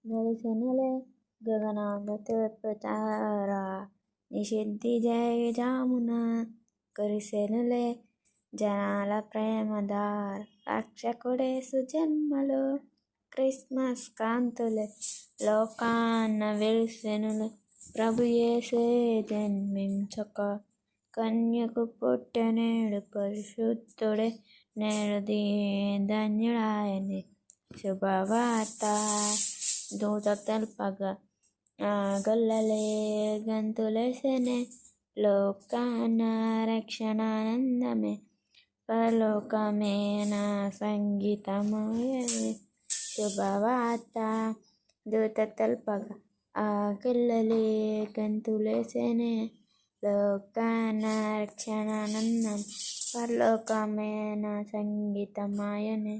వెలిసెనులే గగనాల తూర్పు తార నిషిద్ధి జయజామున కురిసెనులే జనాల ప్రేమధార రక్షకుడేసు జన్మలో క్రిస్మస్ కాంతులే లోకాన వెలిసెనులే ప్రభు యేసే జన్మించక కన్యకు పుట్టెనేడు పరిశుద్ధుడే నేడు ధన్యుడాయనే శుభవార్త దూత తెల్పగా గొల్లలే గంతులేసెనే లోకాన రక్షణానందమే పరలోకమే నా సంగీతమాయనే శుభవార్త దూత తెల్పగా గొల్లలే గంతులేసెనే లోకాన రక్షణానందం పరలోకమే నా సంగీతమాయనే